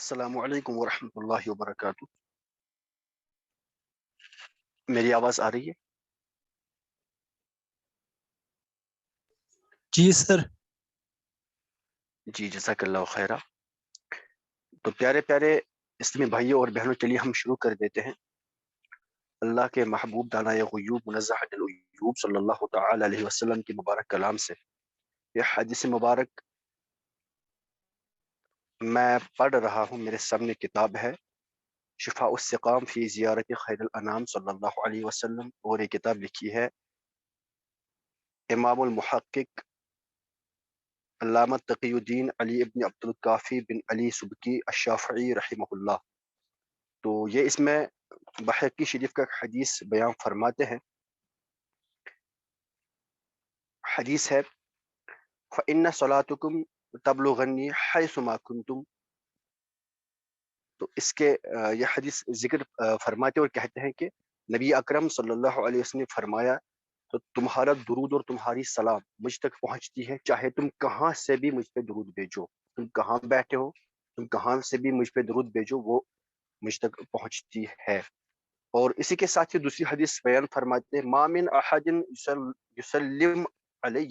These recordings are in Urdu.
السلام علیکم ورحمۃ اللہ وبرکاتہ۔ میری آواز آ رہی ہے؟ جی سر۔ جی جزاک اللہ خیرہ۔ تو پیارے پیارے اسلامی بھائیوں اور بہنوں، چلیے ہم شروع کر دیتے ہیں۔ اللہ کے محبوب دانائے غیوب منزہ عن العیوب صلی اللہ تعالی علیہ وسلم کی مبارک کلام سے یہ حدیث مبارک میں پڑھ رہا ہوں۔ میرے سامنے کتاب ہے شفاء السقام فی زیارت خیر الانام صلی اللہ علیہ وسلم، اور یہ کتاب لکھی ہے امام المحقق علامہ تقی الدین علی ابن عبد الکافی بن علی سبکی الشافعی رحمہ اللہ۔ تو یہ اس میں بحقی شریف کا حدیث بیان فرماتے ہیں۔ حدیث ہے فَإِنَّ صَلَاتُكُمْ تَبْلُغَنِّي حَيْثُ مَا كُنْتُمْ۔ تو اس کے یہ حدیث ذکر فرماتے اور کہتے ہیں کہ نبی اکرم صلی اللہ علیہ وسلم نے فرمایا تو تمہارا درود اور تمہاری سلام مجھ تک پہنچتی ہے، چاہے تم کہاں سے بھی مجھ پہ درود بھیجو، تم کہاں بیٹھے ہو، تم کہاں سے بھی مجھ پہ درود بھیجو، وہ مجھ تک پہنچتی ہے۔ اور اسی کے ساتھ ہی دوسری حدیث بیان فرماتے ہیں ما من احد یسلم علی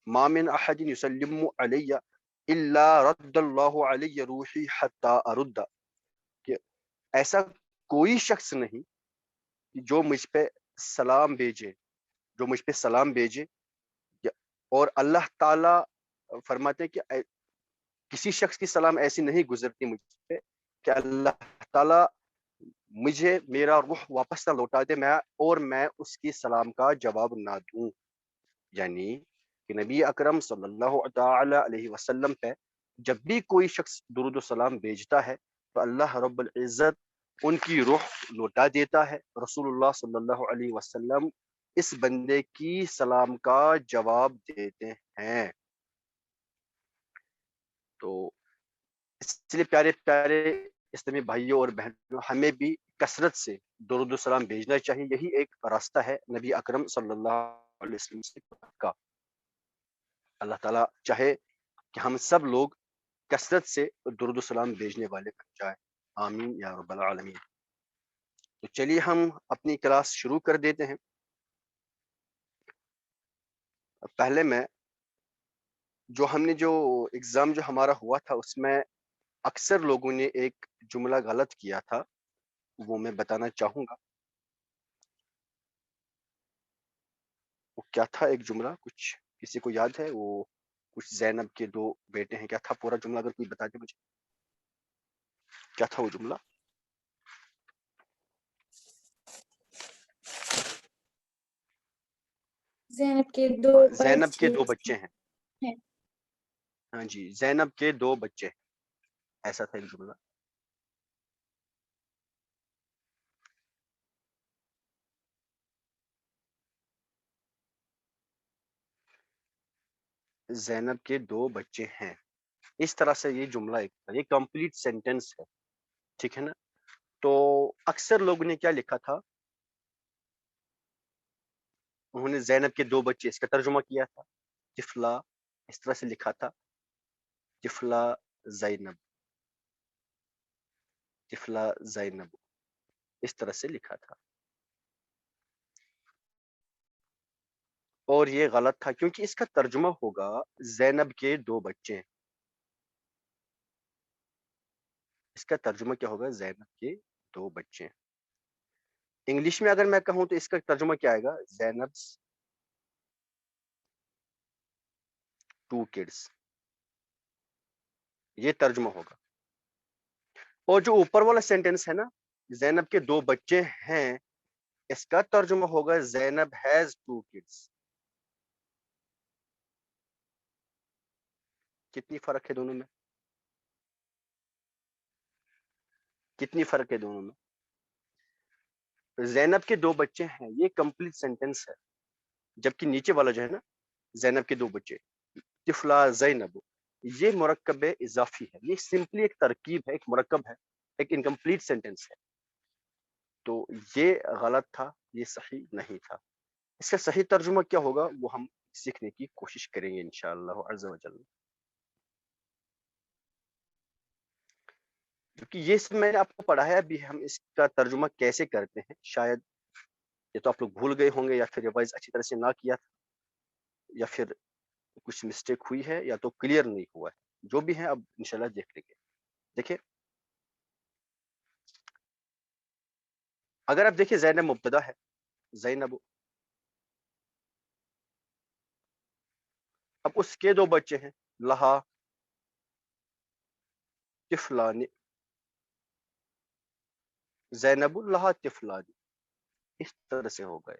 ما من احد یسلم علی الا رد اللہ علی روحی حتی ارد، کہ ایسا کوئی شخص نہیں جو مجھ پہ سلام بھیجے، جو مجھ پہ سلام بھیجے، اور اللہ تعالیٰ فرماتے ہیں کہ کسی شخص کی سلام ایسی نہیں گزرتی مجھ پہ کہ اللہ تعالیٰ مجھے میرا روح واپس نہ لوٹا دے میں اس کی سلام کا جواب نہ دوں۔ یعنی کہ نبی اکرم صلی اللہ تعالی علیہ وسلم پہ جب بھی کوئی شخص درود و سلام بھیجتا ہے تو اللہ رب العزت ان کی روح لوٹا دیتا ہے۔ رسول اللہ صلی اللہ علیہ وسلم اس بندے کی سلام کا جواب دیتے ہیں۔ تو اس لیے پیارے پیارے اسلامی بھائیوں اور بہنوں، ہمیں بھی کثرت سے درود و سلام بھیجنا چاہیے۔ یہی ایک راستہ ہے نبی اکرم صلی اللہ علیہ وسلم سے کا۔ اللہ تعالیٰ چاہے کہ ہم سب لوگ کثرت سے درود و سلام بھیجنے والے بن جائیں، آمین یا رب العالمین۔ تو چلیے ہم اپنی کلاس شروع کر دیتے ہیں۔ پہلے میں ہم نے جو ایگزام جو ہمارا ہوا تھا اس میں اکثر لوگوں نے ایک جملہ غلط کیا تھا، وہ میں بتانا چاہوں گا۔ وہ کیا تھا ایک جملہ، کچھ کسی کو یاد ہے؟ وہ کچھ زینب کے 2 بیٹے ہیں، کیا تھا پورا جملہ؟ اگر کوئی بتا دے مجھے کیا تھا وہ جملہ۔ زینب کے زینب کے 2 بچے ہیں۔ ہاں جی، زینب کے 2 بچے ہیں، ایسا تھا ایک جملہ۔ زینب کے 2 بچے ہیں، اس طرح سے یہ جملہ یہ کمپلیٹ سینٹینس ہے، ٹھیک ہے نا؟ تو اکثر لوگوں نے کیا لکھا تھا، انہوں نے زینب کے 2 بچے اس کا ترجمہ کیا تھا طفلہ، اس طرح سے لکھا تھا طفلہ زینب، طفلہ زینب، اس طرح سے لکھا تھا، اور یہ غلط تھا کیونکہ اس کا ترجمہ ہوگا زینب کے 2 بچے، اس کا ترجمہ کیا ہوگا؟ زینب کے 2 بچے۔ انگلش میں اگر میں کہوں تو اس کا ترجمہ کیا آئے گا؟ زینب's 2 kids، یہ ترجمہ ہوگا۔ اور جو اوپر والا سینٹینس ہے نا، زینب کے 2 بچے ہیں، اس کا ترجمہ ہوگا زینب has 2 kids۔ کتنی فرق ہے دونوں میں؟ کتنی فرق ہے دونوں میں؟ زینب کے 2 بچے ہیں یہ کمپلیٹ سینٹینس ہے، جبکہ نیچے والا جو ہے نا زینب کے 2 بچے طفلہ زینب، یہ مرکب اضافی ہے، یہ سمپلی ایک ترکیب ہے، ایک مرکب ہے، ایک انکمپلیٹ سینٹینس ہے۔ تو یہ غلط تھا، یہ صحیح نہیں تھا۔ اس کا صحیح ترجمہ کیا ہوگا وہ ہم سیکھنے کی کوشش کریں گے انشاءاللہ عز و جل۔ کیونکہ یہ میں نے آپ کو پڑھا ہے، ابھی ہم اس کا ترجمہ کیسے کرتے ہیں شاید یہ تو آپ لوگ بھول گئے ہوں گے، یا پھر ریوائز اچھی طرح سے نہ کیا تھا، یا پھر کچھ مسٹیک ہوئی ہے، یا تو کلیئر نہیں ہوا ہے، جو بھی ہے اب انشاءاللہ دیکھ لیں گے. دیکھیں اگر آپ دیکھیں زینب مبتدا ہے، زینب، اب اس کے دو بچے ہیں، لہا طفلان، زینب لہا طفلان، اس طرح سے ہو گئے.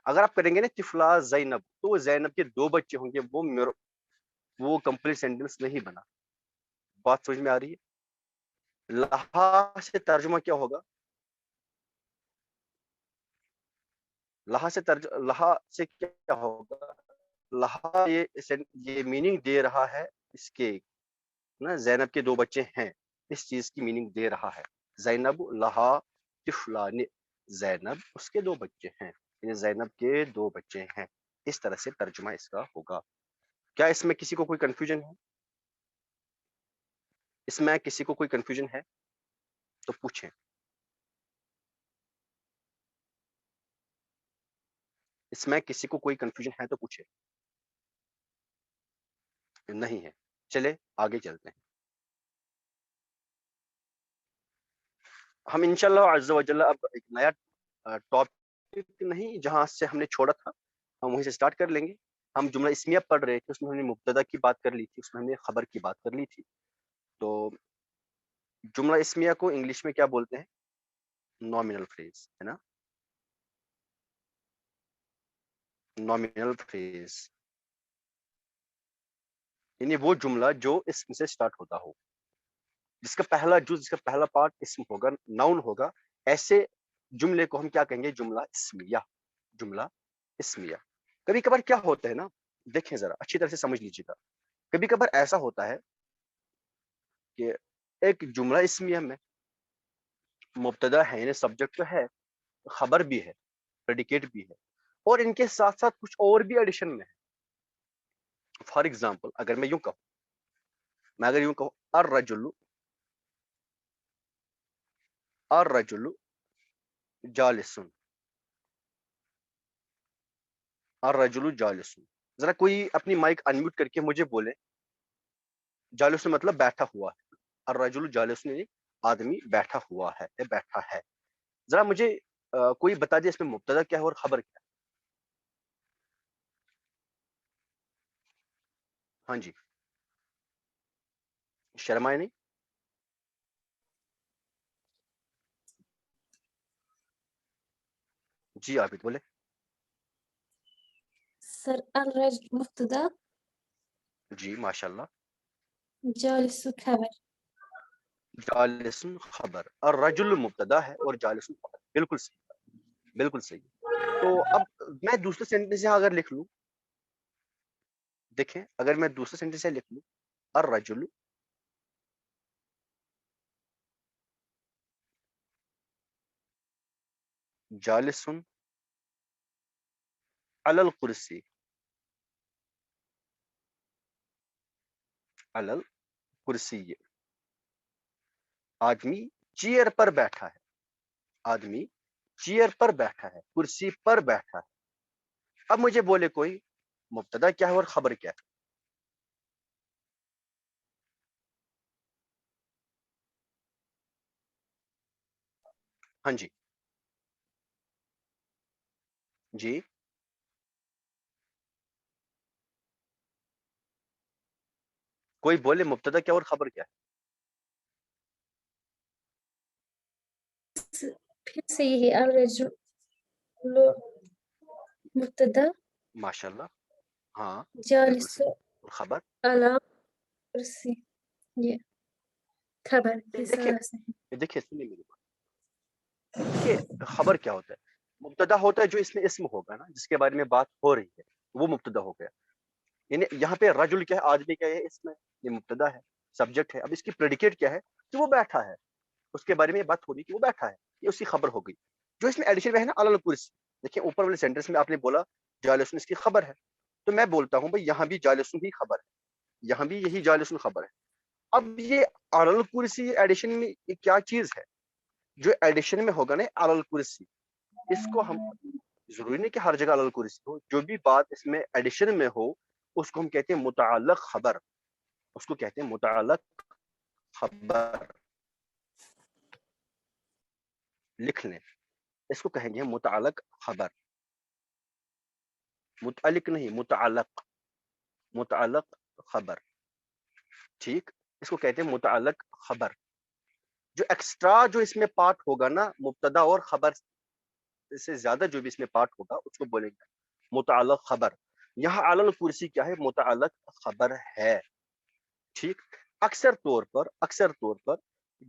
اگر آپ کریں گے نا طفلا زینب، تو زینب کے دو بچے ہوں گے، وہ کمپلیٹ سینٹینس نہیں بنا. بات سمجھ میں آ رہی ہے؟ لہا سے ترجمہ کیا ہوگا؟ لہا سے کیا ہوگا؟ لہا یہ میننگ دے رہا ہے اس کے نا، زینب کے دو بچے ہیں، اس چیز کی میننگ دے رہا ہے. زینب لہا طفلان، زینب اس کے دو بچے ہیں، یہ زینب کے دو بچے ہیں، اس طرح سے ترجمہ اس کا ہوگا. کیا اس میں کسی کو کوئی کنفیوژن ہے؟ اس میں کسی کو کوئی کنفیوژن ہے تو پوچھیں. اس میں کسی کو کوئی کنفیوژن ہے تو پوچھیں. نہیں ہے، چلے آگے چلتے ہیں. ہم انشاءاللہ عز و جل اب ایک نیا ٹاپک نہیں، جہاں سے ہم نے چھوڑا تھا ہم وہیں سے سٹارٹ کر لیں گے. ہم جملہ اسمیہ پڑھ رہے تھے، اس میں ہم نے مبتدا کی بات کر لی تھی، اس میں ہم نے خبر کی بات کر لی تھی. تو جملہ اسمیہ کو انگلش میں کیا بولتے ہیں؟ نامینل فریز ہے نا، نامینل فریز یعنی وہ جملہ جو اسم سے سٹارٹ ہوتا ہو، جس کا پہلا پارٹ اسم ہوگا، ناؤن ہوگا. ایسے جملے کو ہم کیا کہیں گے؟ جملہ اسمیہ. جملہ اسمیہ. کبھی کبھار کیا ہوتا ہے نا، دیکھیں ذرا اچھی طرح سے سمجھ لیجیے گا. کبھی کبھار ایسا ہوتا ہے کہ ایک جملہ اسمیہ میں مبتدا ہے یعنی سبجیکٹ تو ہے، خبر بھی ہے، پریڈیکیٹ بھی ہے، اور ان کے ساتھ ساتھ کچھ اور بھی ایڈیشن میں ہے. فار ایگزامپل اگر میں یوں کہوں الرجل جالس، الرجل جالس. ذرا کوئی اپنی مائک انمیوٹ کر کے مجھے بولے جالس مطلب بیٹھا ہوا ہے، الرجل جالس یعنی آدمی بیٹھا ہوا ہے یا بیٹھا ہے. ذرا مجھے کوئی بتا دے اس میں مبتدا کیا ہے اور خبر کیا ہے؟ ہاں جی، شرمائے نہیں. جی عابد بولے. سر الرجل مبتدا، جی ماشاء اللہ. جالس خبر. جالس خبر، الرجل مبتدا ہے اور جالس خبر. بالکل صحیح، بالکل صحیح. تو اب میں دوسرے سینٹینس یہاں اگر لکھ لوں، دیکھیں اگر میں دوسرے سینٹینس سے لکھ لوں الرجل جالس علی الکرسی، علی الکرسی، آدمی چیئر پر بیٹھا ہے، آدمی چیئر پر بیٹھا ہے، کرسی پر بیٹھا ہے. اب مجھے بولے کوئی مبتدا کیا ہے اور خبر کیا ہے؟ ہاں جی جی کوئی بولے مبتدا کیا اور خبر کیا ہے؟ پھر سے یہی الرجل مبتدا، ماشاء اللہ، ہاں بالکل جالس صحیح. اور خبر علی کرسی، یہ خبر اس دیکھیے، طرح سے. دیکھیے سنیے میری بات. دیکھیے خبر کیا ہوتا ہے؟ مبتدا ہوتا ہے جو اس میں اسم ہوگا نا، جس کے بارے میں بات ہو رہی ہے، وہ مبتدا ہو گیا. یعنی یہاں پہ رجل کیا ہے؟ آدمی کیا ہے؟ اس میں یہ مبتدا ہے، سبجیکٹ ہے. اب اس کی پریڈیکیٹ کیا ہے؟ کہ وہ بیٹھا ہے، اس کے بارے میں بات ہو رہی کہ وہ بیٹھا ہے، یہ اس کی خبر ہو گئی. جو اس میں ایڈیشن میں ہے نا علی الکرسی، دیکھیں اوپر والے سینٹینس میں آپ نے بولا جالسن اس کی خبر ہے، تو میں بولتا ہوں بھائی یہاں بھی جالسن ہی خبر ہے، یہاں بھی یہی جالسن خبر ہے. اب یہ علل کرسی ایڈیشن میں یہ کیا چیز ہے جو ایڈیشن میں ہوگا نا علل کرسی, اس کو ہم ضروری نہیں کہ ہر جگہ علل کرسی ہو, جو بھی بات اس میں ایڈیشن میں ہو اس کو ہم کہتے ہیں متعلق خبر, اس کو کہتے ہیں متعلق خبر. لکھ لیں, اس کو کہیں گے متعلق خبر, متعلق نہیں متعلق, متعلق خبر. ٹھیک, اس کو کہتے ہیں متعلق خبر. جو ایکسٹرا جو اس میں پارٹ ہوگا نا مبتدا اور خبر سے زیادہ جو بھی اس میں پارٹ ہوگا اس کو بولیں گے متعلق خبر. یہاں علل کرسی کیا ہے, متعلق خبر ہے. ٹھیک, اکثر طور پر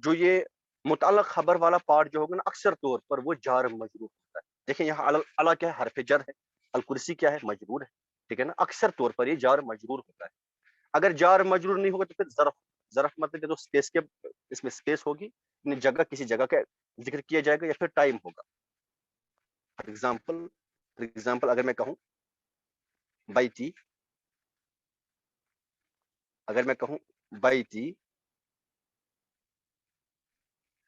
جو یہ متعلق خبر والا پارٹ جو ہوگا نا اکثر طور پر وہ جار مجرور ہوتا ہے. دیکھیں یہاں علا کیا ہے, حرف جر ہے, الکرسی کیا ہے, مجرور ہے. ٹھیک ہے نا, اکثر طور پر یہ جار مجرور ہوتا ہے. اگر جار مجرور نہیں ہوگا تو پھر ظرف مطلب کہ تو اسپیس کے اس میں اسپیس ہوگی, جگہ کسی جگہ کا ذکر کیا جائے گا یا پھر ٹائم ہوگا. فار ایگزامپل اگر میں کہوں بیتی, اگر میں کہوں بیتی,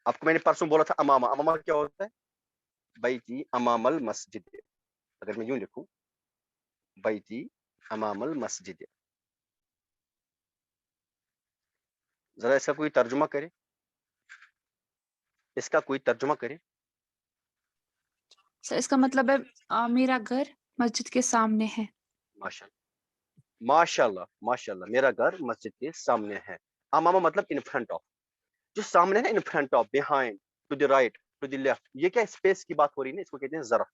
آپ کو میں نے پرسوں بولا تھا امامہ, امامہ کیا ہوتا ہے, بیتی امام المسجد. اگر میں یوں لکھوں بیتی امام المسجد, ذرا اس کا کوئی ترجمہ کرے, اس کا کوئی ترجمہ کرے. سر اس کا مطلب ہے میرا گھر مسجد کے سامنے ہے. ماشاء اللہ, میرا گھر مسجد کے سامنے ہے. امامہ مطلب ان فرنٹ آف, جو سامنے ہے in front of, behind, to the right, to the left. یہ کیا اسپیس کی بات ہو رہی ہے, اس کو کہتے ہیں ظرف,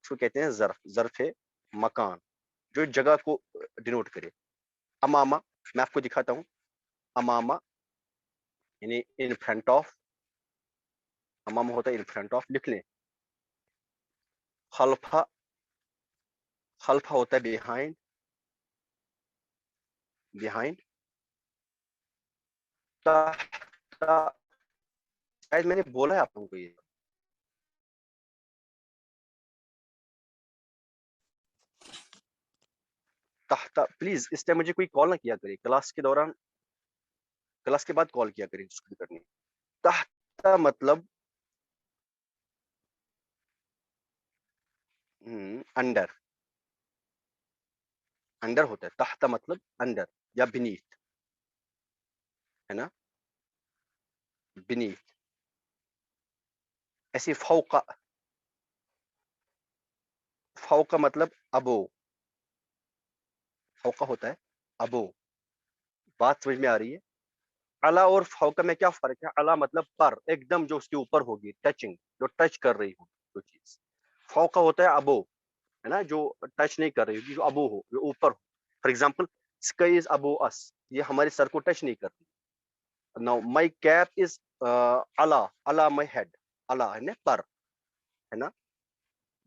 اس کو کہتے ہیں ظرف. ظرف ہے مکان جو جگہ کو ڈینوٹ کرے. امامہ میں آپ کو دکھاتا ہوں, امامہ یعنی ان فرنٹ آف, امامہ ہوتا ہے ان فرنٹ آف. لکھ لیں خلفہ, خلفہ ہوتا ہے بیہائنڈ, بیہائنڈ. شاید میں نے بولا ہے آپ لوگوں کو یہ, تحت. پلیز اس ٹائم مجھے کوئی کال نہ کیا کرے, کلاس کے دوران, کلاس کے بعد کال کیا کریں کرنی. تحت مطلب انڈر, انڈر ہوتا ہے. تحت مطلب انڈر یا بنیت ہے نا, بنیت. ایسی فوق, فوق مطلب ابو, فوق ہوتا ہے ابو. بات سمجھ میں آ رہی ہے. علا اور فوق میں کیا فرق ہے, علا مطلب پر, ایک دم جو اس کے اوپر ہوگی, ٹچنگ, جو ٹچ کر رہی ہوگی جو چیز. فوق ہوتا ہے ابو ہے نا, جو ٹچ نہیں کر رہی ہوگی, جو ابو ہو, جو اوپر ہو. فار ایگزامپل اسکائی از ابو اس, یہ ہمارے سر کو ٹچ نہیں کر رہی. ناؤ مائی کیپ از علا, علا مائی ہیڈ, علا ہے نا پر, ہے نا,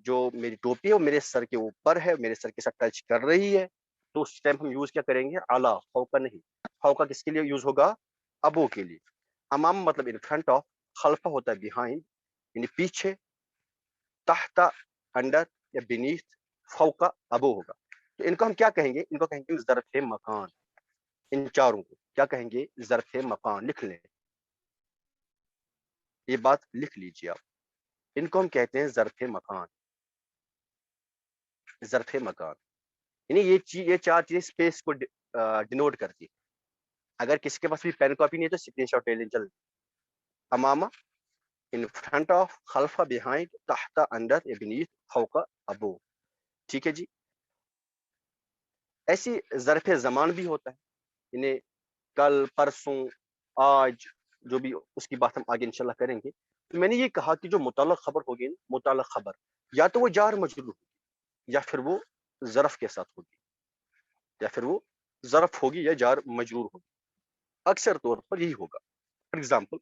جو میری ٹوپی ہے وہ میرے سر کے اوپر ہے, میرے سر کے ساتھ ٹچ کر رہی ہے, تو اس ٹائم ہم یوز کیا کریں گے, علا. فوق نہیں, فوق کس کے لیے یوز ہوگا, ابو کے لیے. امام مطلب ان فرنٹ آف, خلفہ ہوتا ہے بیہائنڈ یعنی پیچھے, تحت انڈر یا بینیتھ, فوق ابو ہوگا. تو ان کو ہم کیا کہیں گے, ان کو کہیں گے ظرف مکان. ان چاروں کو کیا کہیں گے, ظرف مکان. لکھ لیں, یہ بات لکھ لیجیے آپ, ان کو ہم کہتے ہیں ظرف مکان. ظرف مکان یعنی یہ چار چیزیں اسپیس کو ڈینوٹ کرتی ہے. اگر کسی کے پاس بھی پین کاپی نہیں ہے تو اسکرین شاٹ لے لیں جلدی. امامہ ان فرنٹ آف, خلفہ بیہائنڈ, تحت انڈر یا بنیتھ, فوق ابو. ٹھیک ہے جی. ایسی ظرف زمان بھی ہوتا ہے, یعنی کل, پرسوں, آج, جو بھی, اس کی بات ہم آگے انشاءاللہ کریں گے. تو میں نے یہ کہا کہ جو متعلق خبر ہوگی, متعلق خبر یا تو وہ جار مجرور ہوگی یا پھر وہ ظرف کے ساتھ ہوگی, یا پھر وہ ظرف ہوگی یا جار مجرور ہوگی. اکثر طور پر یہی ہوگا. فار ایگزامپل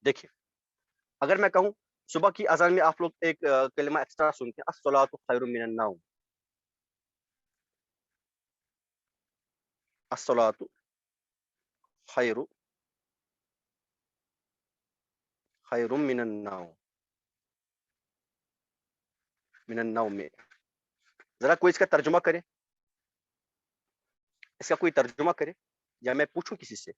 دیکھیں, اگر میں کہوں صبح کی اذان میں آپ لوگ ایک کلمہ ایکسٹرا سنتے ہیں, الصلاۃ خیر من النوم. الصلاۃ خیر, خیر من النوم, من النوم میں. ذرا کوئی اس کا ترجمہ کرے, اس کا کوئی ترجمہ کرے. یا میں پوچھوں کسی سے؟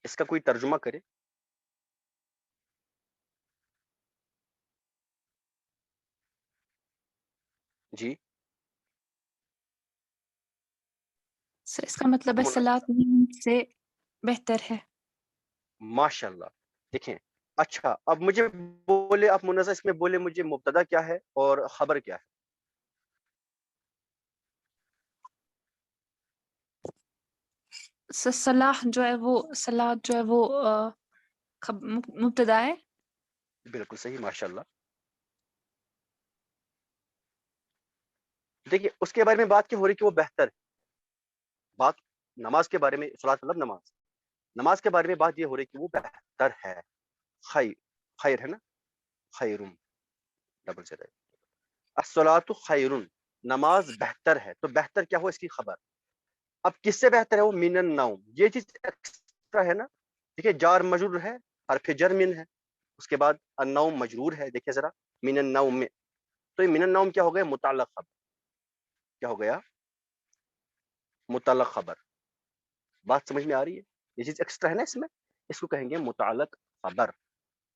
اس کا کوئی ترجمہ کرے. جی سر اس کا مطلب ہے من- صلاۃ نیند سے بہتر ہے. ماشاء اللہ. دیکھیں اچھا اب مجھے بولے آپ منازع اس میں بولے مجھے مبتدا کیا ہے اور خبر کیا ہے؟ صلاح جو ہے وہ صلاۃ جو ہے وہ مبتدا ہے. بالکل صحیح ماشاء اللہ. دیکھیے اس کے بارے میں بات کیا ہو رہی کہ وہ بہتر ہے. بات نماز کے بارے میں، صلاۃ مطلب نماز کے بارے میں بات یہ ہو رہی کہ وہ بہتر ہے. خیر ہے نا، خیرن ڈبل سے رہے. الصلاۃ خیرن، نماز بہتر ہے. تو بہتر کیا ہو اس کی خبر. اب کس سے بہتر ہے وہ؟ من النوم. یہ چیز ایکسٹرا ہے نا. دیکھیے جار مجرور ہے، حرف جر من ہے، اس کے بعد النوم مجرور ہے. دیکھیے ذرا من النوم میں، تو یہ من النوم کیا ہو گیا؟ متعلق خبر. کیا ہو گیا؟ متعلق خبر. بات سمجھ میں آ رہی ہے؟ یہ چیز ایکسٹرا ہے نا اس میں، اس کو کہیں گے متعلق خبر.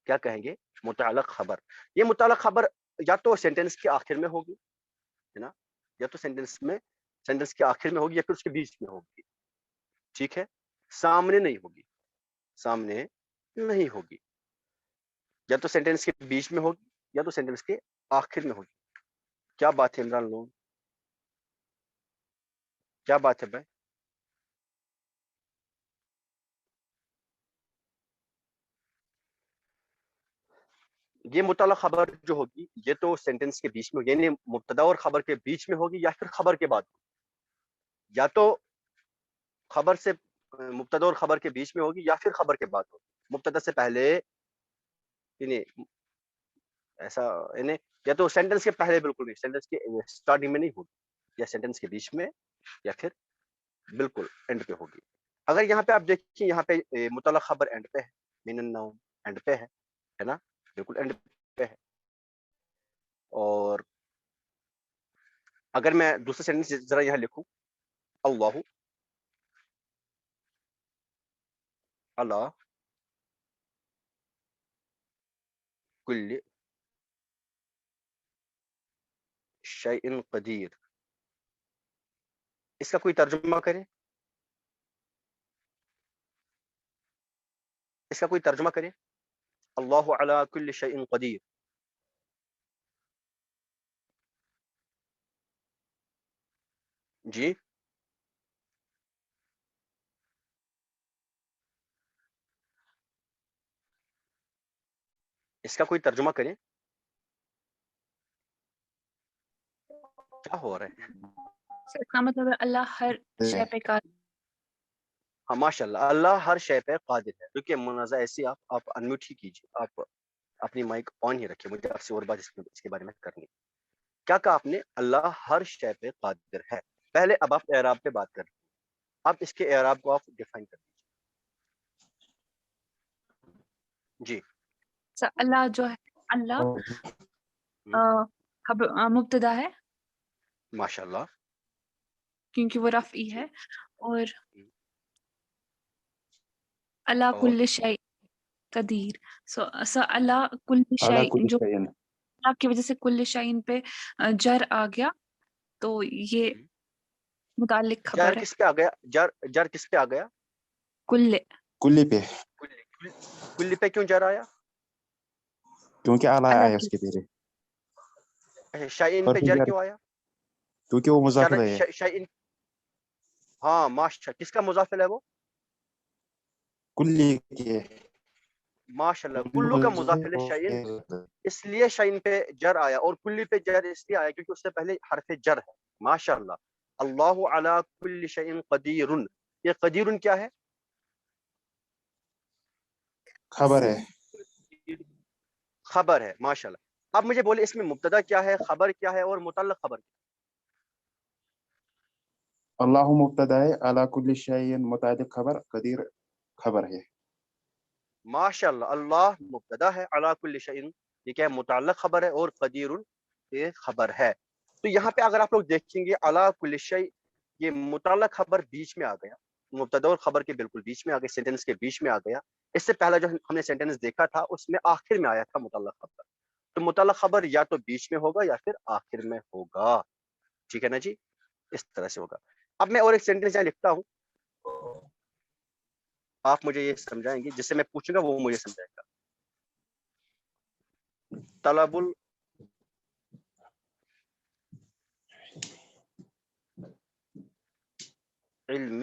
کیا کہیں گے؟ متعلق خبر. یہ متعلق خبر یا تو سینٹینس کے آخر میں ہوگی ہے نا، یا تو سینٹینس کے آخر میں ہوگی یا پھر اس کے بیچ میں ہوگی. ٹھیک ہے، سامنے نہیں ہوگی، سامنے نہیں ہوگی. یا تو سینٹینس کے بیچ میں ہوگی یا تو سینٹینس کے آخر میں ہوگی. کیا بات ہے عمران لوگ؟ کیا بات ہے بھائی؟ یہ متعلق خبر جو ہوگی یہ تو سینٹینس کے بیچ میں ہوگی، یعنی مبتدا اور خبر کے بیچ میں ہوگی یا پھر خبر کے بعد ہوگی. یا تو خبر سے مبتدا اور خبر کے بیچ میں ہوگی یا پھر خبر کے بعد ہوگی. مبتدا سے پہلے یعنی ایسا، یعنی یا تو سینٹینس کے پہلے بالکل نہیں، سینٹینس کے اسٹارٹنگ میں نہیں ہوگی، یا سینٹینس کے بیچ میں یا پھر بالکل اینڈ پہ ہوگی. اگر یہاں پہ آپ دیکھیں یہاں پہ متعلق خبر اینڈ پہ ہے، من النوم اینڈ پہ ہے نا، بالکل اینڈ پہ ہے. اور اگر میں دوسرا سینٹینس ذرا یہاں لکھوں، اللہ اللہ کل شیء قدیر، اس کا کوئی ترجمہ کرے؟ اس کا کوئی ترجمہ کرے؟ اللہ علی کل شیء قدیر. جی اس کا کوئی ترجمہ کرے؟ کیا ہو رہا ہے؟ سر اس کا مطلب ہے اللہ ہر شے پہ قادر. ہاں ماشاء اللہ، اللہ ہر شے پہ قادر ہے. کیونکہ منازع ایسی آپ انمیوٹ ہی کیجیے، آپ اپنی مائک آن ہی رکھیے، مجھے آپ سے اور بات اس کے بارے میں کرنی. کیا کہا آپ نے؟ اللہ ہر شے پہ قادر ہے. پہلے اب آپ اعراب پہ بات کر رہے ہیں، اب اس کے اعراب کو آپ ڈیفائن کر دیجیے. جی سر اللہ جو ہے اللہ مبتدا ہے ماشاء اللہ. کیونکہ وہ رفعی ہے، اور اللہ اور کل شیء قدیر. سو اللہ کل على شیء كل جو شيء. اللہ کی وجہ سے کل شیء پہ جر آ گیا، تو یہ متعلق جر خبر ہے. کس پہ آ گیا؟ جر کس پہ آ گیا؟ کل كل به. کل پہ کیوں جر آیا؟ کیونکہ اعلیٰ اللہ آیا کی اس کے پیچھے. شائن پہ حرف جر جر کیوں آیا؟ کیونکہ وہ مضاف الیہ ہے. شائن، ہاں ماشاء، کس کا مضاف ہے وہ؟ کلی کے. ماشاء اللہ، کلو کا مضاف ہے شائن، اس لیے شائن پہ جر آیا. اور کلی پہ جر اس لیے آیا کیونکہ اس سے پہلے حرف جر ہے. ماشاء اللہ. اللہ علی کل شیء قدیر، یہ قدیر کیا ہے؟ خبر ہے. خبر ہے. ماشاء اللہ. اب مجھے بولے اس میں مبتدا کیا ہے، خبر کیا ہے اور متعلق خبر کیا اللہ مبتدا ہے، علی کل شیء متعلق خبر، قدیر خبر ہے. ہے؟ ماشاء اللہ. اللہ مبتدا ہے، علی کل شیء یہ کیا ہے؟ متعلق خبر ہے، اور قدیر یہ خبر ہے. تو یہاں پہ اگر آپ لوگ دیکھیں گے علی کل شیء، یہ متعلق خبر بیچ میں آ گیا، مبتدا اور خبر کے بالکل بیچ میں آ گیا، سینٹینس کے بیچ میں آ گیا. اس سے پہلا جو ہم نے سینٹینس دیکھا تھا اس میں آخر میں آیا تھا متعلق خبر. تو متعلق خبر یا تو بیچ میں ہوگا یا پھر آخر میں ہوگا. ٹھیک ہے نا جی، اس طرح سے ہوگا. اب میں اور ایک سینٹینس یہاں لکھتا ہوں، آپ مجھے یہ سمجھائیں گے، جس سے میں پوچھوں گا وہ مجھے سمجھائے گا. طلب العلم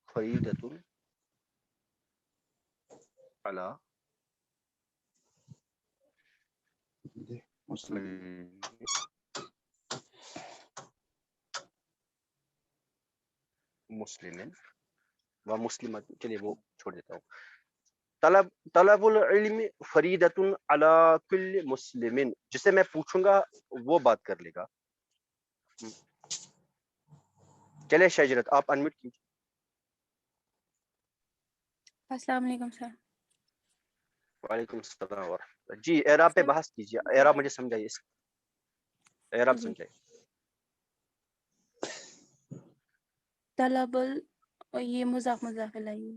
فریضۃ علی مسلم و مسلمت. چلیے وہ چھوڑ دیتا ہوں. طلب العلم فریضۃ علی کل مسلم، جسے میں پوچھوں گا وہ بات کر لے گا. چلے شجرت آپ انمیوٹ کیجیے. السلام علیکم سر. وعلیکم السلام ورحمۃ اللہ. جی اعراب پہ بحث کیجیے، اعراب مجھے سمجھائیے، اس اعراب جی. سمجھائیے. طلب یہ مضاف مضاف الیہ.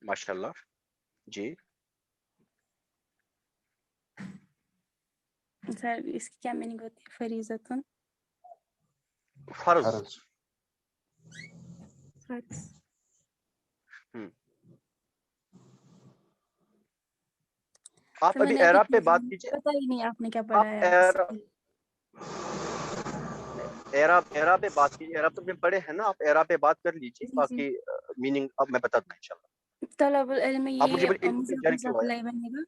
ماشاء اللہ. جی سر اس کی کیا میننگ ہوتی ہے؟ فریضۃ فرض. فرض. فرض. آپ تو میں ابھی نے ابھی اعراب پہ بات کیجیے. پتہ ہی نہیں آپ نے کیا آپ پڑھا ہے اس سے. اعراب پہ بات کیجیے. اعراب تو ہم نے پڑھے ہیں نا، آپ اعراب پہ بات کر لیجیے، جی جی. باقی میننگ اب میں بتا دوں انشاءاللہ. طلب العلم آپ مجھے یہ بولے علم پہ مضاف جر کیوں مضاف آیا؟ الیہ بنے گا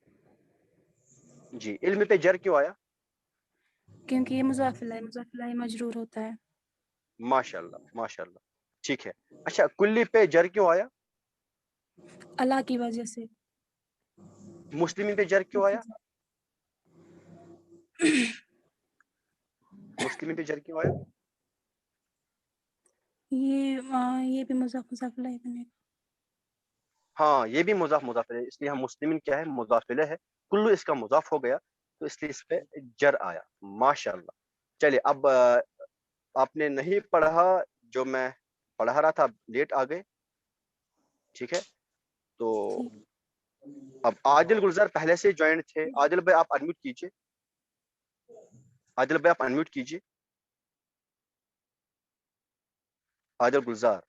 جی علم پہ جر کیوں آیا؟ کیونکہ یہ مضاف الیہ مجرور ہوتا ہے. ماشاء اللہ ماشاء اللہ. ٹھیک ہے. اچھا کلی پہ جر کیوں آیا؟ اللہ کی وجہ سے. مسلم پہ جر کیوں آیا؟ مسلم پہ جر کیوں آیا؟ یہ بھی مضاف مضاف الیہ بنے گا. ہاں یہ بھی مضاف مضاف الیہ، اس لیے ہم مسلم کیا ہے مضاف الیہ ہے، کلو اس کا مضاف ہو گیا تو اس لیے اس پہ جر آیا. ماشاء اللہ. چلیے اب آپ نے نہیں پڑھا جو میں پڑھا رہا تھا، لیٹ آ گئے. ٹھیک ہے. تو ٹھیک. اب عادل گلزار پہلے سے جوائنٹ تھے. عادل بھائی آپ انمیوٹ کیجیے. عادل بھائی آپ انمیوٹ کیجیے. عادل گلزار.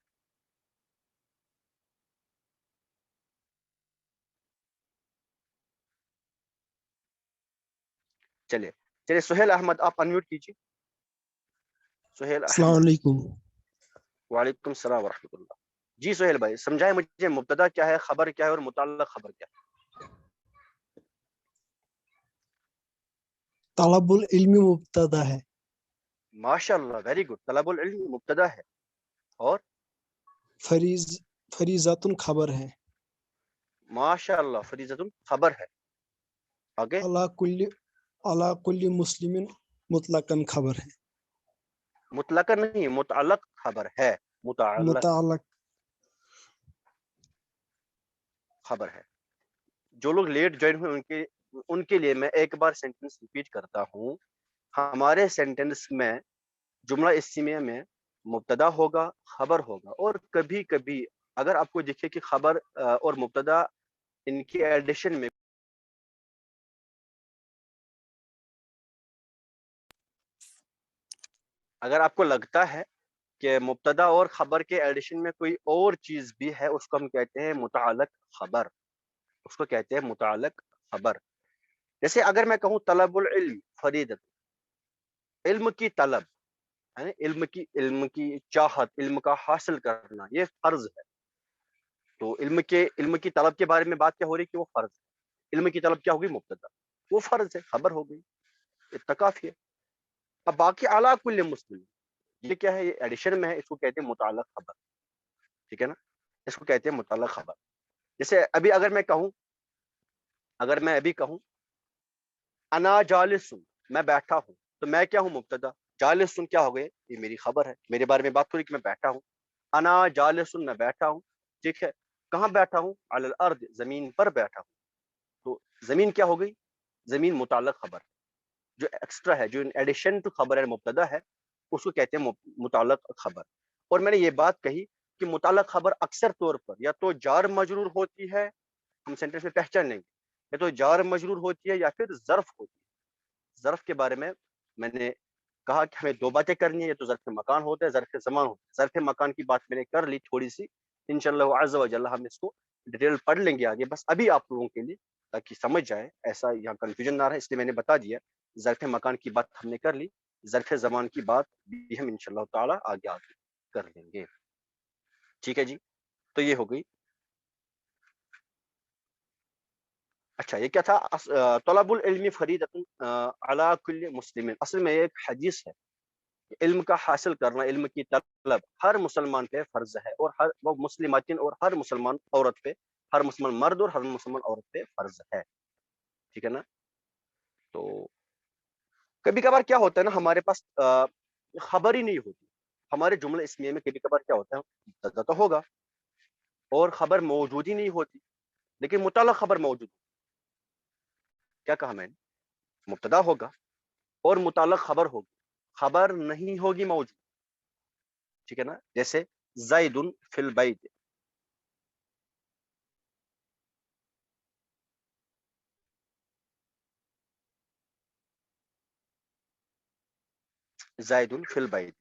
چلیے سہیل احمد آپ انمیوٹ کیجیے. سہیل السلام احمد. علیکم. وعلیکم السلام ورحمۃ اللہ. جی سہیل بھائی سمجھائیں مجھے مبتدا کیا ہے، خبر کیا ہے اور متعلق خبر کیا ہے؟ طلب العلم مبتدا ہے. ماشاء اللہ ویری گڈ. طلب العلم مبتدا ہے اور فریضۃ خبر ہے. ماشاء اللہ فریضۃ خبر ہے. آگے علی کل مسلم مطلقاً خبر ہے. مطلق نہیں، متعلق خبر ہے. متعلق متعلق خبر ہے. جو لوگ لیٹ جوائن ہوئے ان کے لیے میں ایک بار سینٹینس ریپیٹ کرتا ہوں. ہمارے سینٹینس میں جملہ اسمیہ میں مبتدا ہوگا، خبر ہوگا، اور کبھی کبھی اگر آپ کو دیکھے کہ خبر اور مبتدا ان کی ایڈیشن میں اگر آپ کو لگتا ہے کہ مبتدا اور خبر کے ایڈیشن میں کوئی اور چیز بھی ہے، اس کو ہم کہتے ہیں متعلق خبر. اس کو کہتے ہیں متعلق خبر. جیسے اگر میں کہوں طلب العلم فریضۃ، علم کی طلب ہے، علم کی چاہت، علم کا حاصل کرنا یہ فرض ہے. تو علم کی طلب کے بارے میں بات کیا ہو رہی ہے کہ وہ فرض ہے. علم کی طلب کیا ہوگی؟ مبتدا. وہ فرض ہے، خبر ہو گئی. اتنا کافی ہے. اب باقی اعلیٰ کل مسلم یہ کیا ہے؟ یہ ایڈیشن میں ہے، اس کو کہتے ہیں متعلق خبر. ٹھیک ہے نا، اس کو کہتے ہیں متعلق خبر. جیسے ابھی اگر میں ابھی کہوں انا جالس، میں بیٹھا ہوں، تو میں کیا ہوں؟ مبتدا. جالس کیا ہو گئے؟ یہ میری خبر ہے، میرے بارے میں بات ہو رہی کہ میں بیٹھا ہوں. انا جالسن میں بیٹھا ہوں، ٹھیک ہے، کہاں بیٹھا ہوں؟ علی الارض زمین پر بیٹھا ہوں. تو زمین کیا ہو گئی؟ زمین متعلق خبر، جو ایکسٹرا ہے، جو ایڈیشن ٹو خبر مبتدا ہے، اس کو کہتے ہیں متعلق خبر. اور میں نے یہ بات کہی کہ متعلق خبر اکثر طور پر یا تو جار مجرور ہوتی ہے، ہم سینٹینس میں پہچان لیں گے، یا تو جار مجرور ہوتی ہے یا پھر ظرف ہوتی ہے. ظرف کے بارے میں نے کہا کہ ہمیں دو باتیں کرنی ہے، یا تو ظرف مکان ہوتا ہے، ظرف زمان ہوتا ہے. ظرف مکان کی بات میں نے کر لی تھوڑی سی، انشاءاللہ عز و جل ہم اس کو ڈیٹیل پڑھ لیں گے آگے. بس ابھی آپ لوگوں کے لیے تاکہ سمجھ جائے، ایسا یہاں کنفیوژن نہ رہے، اس لیے میں نے بتا دیا. ظرف مکان کی بات ہم نے کر لی، ظرف زمان کی بات بھی ہم انشاءاللہ تعالی آگے کر لیں گے. ٹھیک ہے جی، تو یہ ہو گئی. اچھا، یہ کیا تھا؟ طلب العلم فریضۃ علی کل مسلم. اصل میں ایک حدیث ہے، علم کا حاصل کرنا، علم کی طلب ہر مسلمان پہ فرض ہے، اور ہر وہ مسلماتین، اور ہر مسلمان عورت پہ، ہر مسلمان مرد اور ہر مسلمان عورت پہ فرض ہے. ٹھیک ہے نا؟ تو کبھی کبھار کیا ہوتا ہے نا، ہمارے پاس خبر ہی نہیں ہوتی. ہمارے جملے اسمیہ میں کبھی کبھار کیا ہوتا ہے، مبتدا تو ہوگا اور خبر موجود ہی نہیں ہوتی، لیکن متعلق خبر موجود. کیا کہا میں نے؟ مبتدا ہوگا اور متعلق خبر ہوگی، خبر نہیں ہوگی موجود. ٹھیک ہے نا؟ جیسے زید فی البیت، زید فی البیت.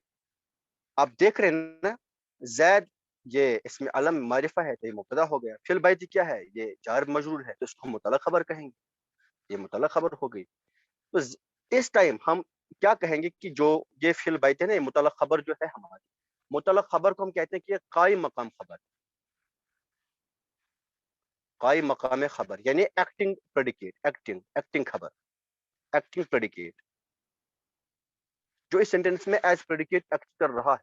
آپ دیکھ رہے ہیں نا، زید یہ اس میں علم معرفہ ہے تو یہ مبتدا ہو گیا. فی البیت کیا ہے؟ یہ جار مجرور ہے، تو اس کو متعلق خبر کہیں گے، یہ متعلق خبر ہو گئی. تو اس ٹائم ہم کیا کہیں گے کہ جو یہ فی البیت ہے نا، یہ متعلق خبر جو ہے ہماری، متعلق خبر کو ہم کہتے ہیں کہ یہ قائم مقام خبر، قائم مقام خبر، یعنی ایکٹنگ پریڈیکیٹ، ایکٹنگ خبر، ایکٹنگ پریڈیکیٹ، جو اس سینٹینس میں ایز پریڈیکیٹ ایکٹ کر رہا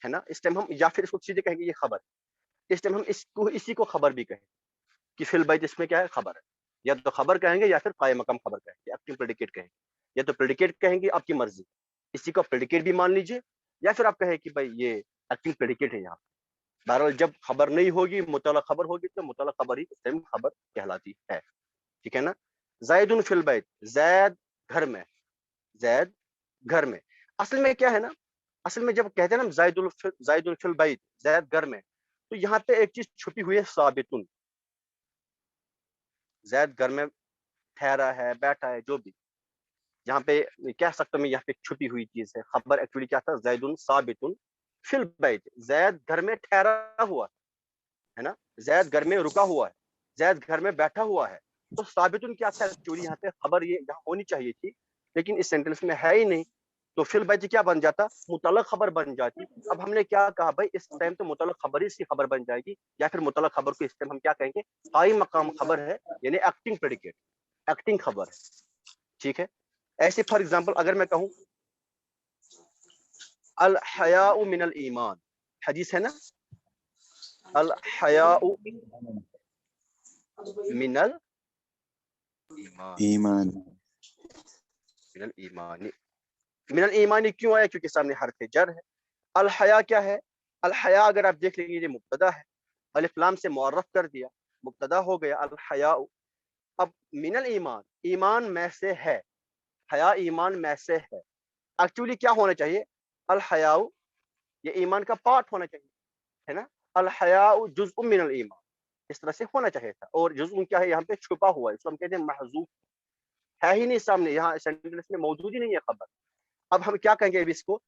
ہے نا. اس ٹائم ہم یا پھر اس کو سیدھے کہیں گے یہ خبر. اس ٹائم ہم اسی کو خبر بھی کہیں کہ فی البیت اس میں کیا ہے؟ خبر ہے. یا تو خبر کہیں گے یا پھر قائم مقام خبر کہیں گے، ایکٹنگ پریڈیکیٹ کہیں گے. یا تو پریڈیکیٹ کہیں گے، آپ کی مرضی، اسی کو پریڈیکیٹ بھی مان لیجئے، یا پھر آپ کہیں کہ بھائی یہ ایکٹنگ پریڈیکیٹ ہے. یہاں بہرحال جب خبر نہیں ہوگی، متعلق خبر ہوگی، تو متعلق خبر ہی اس ٹائم خبر کہلاتی ہے. ٹھیک ہے نا؟ زید فی البیت، زید گھر میں، زید گھر میں. اصل میں کیا ہے نا، اصل میں جب کہتے ہیں نا زید فی البیت، زید گھر میں، تو یہاں پہ ایک چیز چھپی ہوئی ہے، ثابتن. زید گھر میں ٹھہرا ہے، بیٹھا ہے، جو بھی یہاں پہ کہہ سکتا ہوں میں، یہاں پہ چھپی ہوئی چیز ہے. خبر ایکچولی کیا تھا؟ زید ثابت فی البیت، زید گھر میں ٹھہرا ہوا ہے نا، زید گھر میں رکا ہوا ہے، زید گھر میں بیٹھا ہوا ہے. تو ثابتن کیا تھا ایکچولی؟ یہاں پہ خبر یہ یہاں ہونی چاہیے تھی، لیکن اس سینٹینس میں ہے ہی نہیں. تو فی البیت کیا بن جاتا؟ متعلق خبر بن جاتی. اب ہم نے کیا کہا بھائی، اس ٹائم تو متعلق خبر ہی اس کی خبر بن جائے گی، یا پھر متعلق خبر کو اس ٹائم ہم کیا کہیں گے؟ قائم مقام خبر ہے، یعنی ایکٹنگ پریڈیکیٹ، ایکٹنگ خبر ہے. ٹھیک ہے؟ ایسے فار ایگزامپل اگر میں کہوں الحیاء من الایمان، حدیث ہے نا، الحیاء من الایمان، ایمان. من الایمان. من الایمان کیوں آیا؟ کیونکہ سامنے حرف جر ہے. الحیاء کیا ہے؟ الحیاء اگر آپ دیکھ لیں گے یہ مبتدا ہے، الف لام سے معرف کر دیا، مبتدا ہو گیا الحیاء. اب من الایمان، ایمان میں سے ہے، حیا ایمان میں سے ہے. ایکچولی کیا ہونا چاہیے؟ الحیاء یہ ایمان کا پارٹ ہونا چاہیے، ہے نا. الحیاء جزء من الایمان، اس طرح سے ہونا چاہیے تھا. اور جزء کیا ہے؟ یہاں پہ چھپا ہوا ہے، اس کو ہم کہتے ہیں محذوف، ہے ہی نہیں سامنے، یہاں سینٹینس میں موجود ہی نہیں ہے خبر. اب ہم کیا کہیں گے اب اس کو؟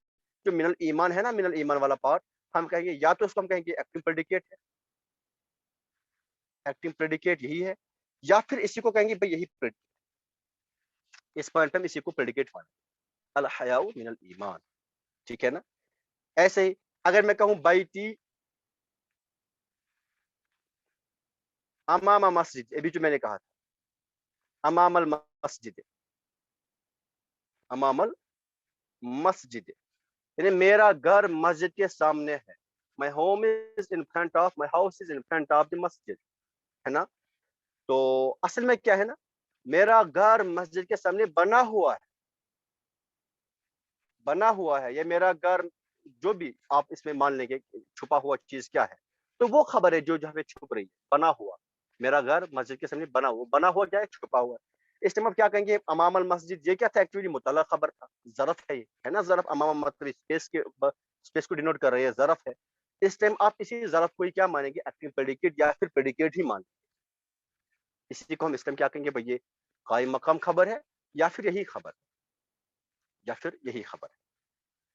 جو من الایمان ہے نا، من الایمان والا پارٹ، ہم کہیں گے یا تو اس کو ہم کہیں گے ایکٹنگ پریڈیکیٹ ہے، ایکٹنگ پریڈیکیٹ یہی ہے، یا پھر اسی کو کہیں گے بھئی یہی اس پوائنٹ پہ ہم اسی کو پریڈیکیٹ مانیں، الحیاء من الایمان. ٹھیک ہے نا؟ ایسے ہی اگر میں کہوں بیتی امام مسجد، ابھی جو میں نے کہا تھا امام المسجد، امام المسجد، یعنی میرا گھر مسجد کے سامنے ہے. my home is in front of, my house is in front of the masjid، ہے نا. تو اصل میں کیا ہے نا، میرا گھر مسجد کے سامنے بنا ہوا ہے، بنا ہوا ہے. یہ میرا گھر جو بھی آپ اس میں مان لیں گے چھپا ہوا چیز کیا ہے، تو وہ خبر ہے جو جہاں پہ چھپ رہی ہے. بنا ہوا، میرا گھر مسجد کے سامنے بنا ہوا، بنا ہوا کیا ہے؟ چھپا ہوا ہے. اس ٹائم آپ کیا کہیں گے؟ امام المسجد، یہ کیا تھا؟ ایکچولی مطلع خبر تھا، ظرف ہے، یہ ہے نا ظرف. امام مطلب اسپیس کو ڈینوٹ کر رہی ہے، ظرف ہے. اس ٹائم آپ اسی ظرف کو ہی کیا مانیں گے؟ اپنی پریڈیکیٹ یا پھر پریڈیکیٹ ہی مانیں گے. اسی کو ہم اس ٹائم کیا کہیں گے؟ بھئی یہ قائم مقام خبر ہے یا پھر یہی خبر ہے، یا پھر یہی خبر ہے.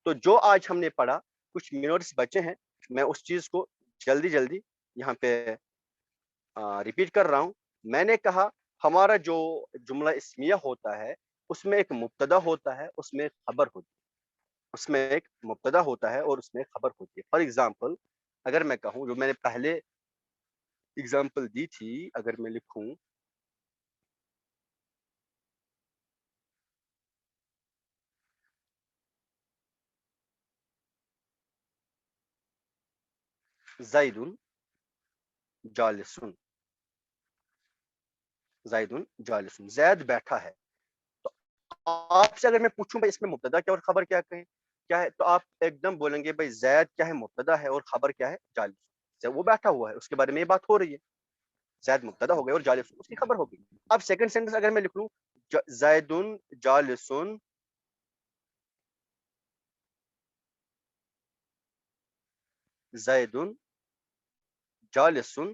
تو جو آج ہم نے پڑھا، کچھ منٹس بچے ہیں، میں اس چیز کو جلدی جلدی یہاں پہ ریپیٹ کر رہا ہوں. میں نے کہا ہمارا جو جملہ اسمیہ ہوتا ہے اس میں ایک مبتدا ہوتا ہے، اس میں خبر ہوتی ہے. اس میں ایک مبتدا ہوتا ہے اور اس میں خبر ہوتی ہے. فار ایگزامپل اگر میں کہوں، جو میں نے پہلے ایگزامپل دی تھی، اگر میں لکھوں زید جالسن، زید جالسن، زید بیٹھا ہے. تو آپ سے اگر میں پوچھوں بھائی اس میں مبتدا کیا اور خبر کیا کہیں کیا ہے، تو آپ ایک دم بولیں گے بھائی زید کیا ہے؟ مبتدا ہے، اور خبر کیا ہے؟ جالس. وہ بیٹھا ہوا ہے، اس کے بارے میں یہ بات ہو رہی ہے. زید مبتدا ہو گیا اور جالس اس کی خبر ہو گئی. اب سیکنڈ سینٹنس اگر میں لکھ لوں زید جالسن، زید جالسن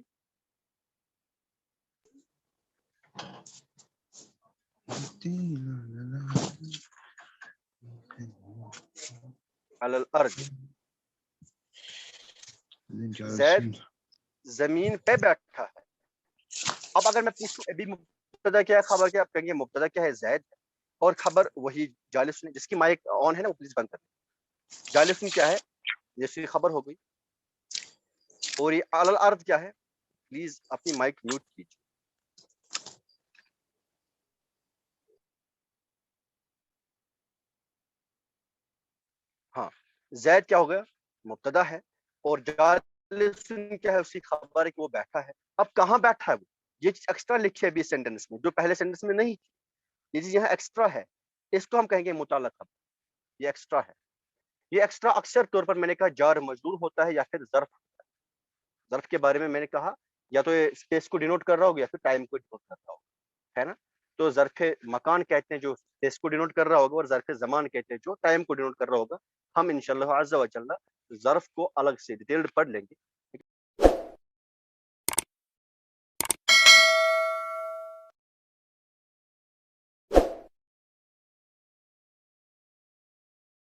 علی الارض، زید زمین پہ بیٹھا ہے. اب اگر میں پوچھوں ابھی مبتدا کیا ہے، خبر کیا ہے، آپ کہیں گے مبتدا کیا ہے؟ زید ہے، اور خبر وہی جالس نے. جس کی مائک آن ہے نا وہ پلیز بند کر دیں. جالس کیا ہے؟ جس کی خبر ہو گئی. اور یہ علی الارض کیا ہے؟ پلیز اپنی مائک میوٹ کیجیے. ہاں، زید کیا ہو گیا؟ مبتدا ہے، اور جالس کیا ہے؟ اس کی خبر ہے کہ وہ بیٹھا ہے. اب کہاں بیٹھا ہے وہ؟ یہ چیز ایکسٹرا لکھی ہے ابھی سینٹینس میں، جو پہلے سینٹینس میں نہیں تھی. یہ چیز یہاں ایکسٹرا ہے، اس کو ہم کہیں گے متعلق خبر. یہ ایکسٹرا ہے. یہ ایکسٹرا اکثر طور پر میں نے کہا جار مجرور ہوتا ہے یا پھر ظرف ہوتا ہے. ظرف کے بارے میں میں نے کہا یا تو یہ اسپیس کو ڈینوٹ کر رہا ہوگا یا پھر ٹائم کو ڈینوٹ کر رہا ہوگا، ہے نا. تو ظرف مکان کہتے ہیں جو اسپیس کو ڈینوٹ کر رہا ہوگا، اور ظرف زمان کہتے ہیں جو ٹائم کو ڈینوٹ کر رہا ہوگا. ہم انشاءاللہ عز و جل ظرف کو الگ سے ڈیٹیلڈ پڑھ لیں گے.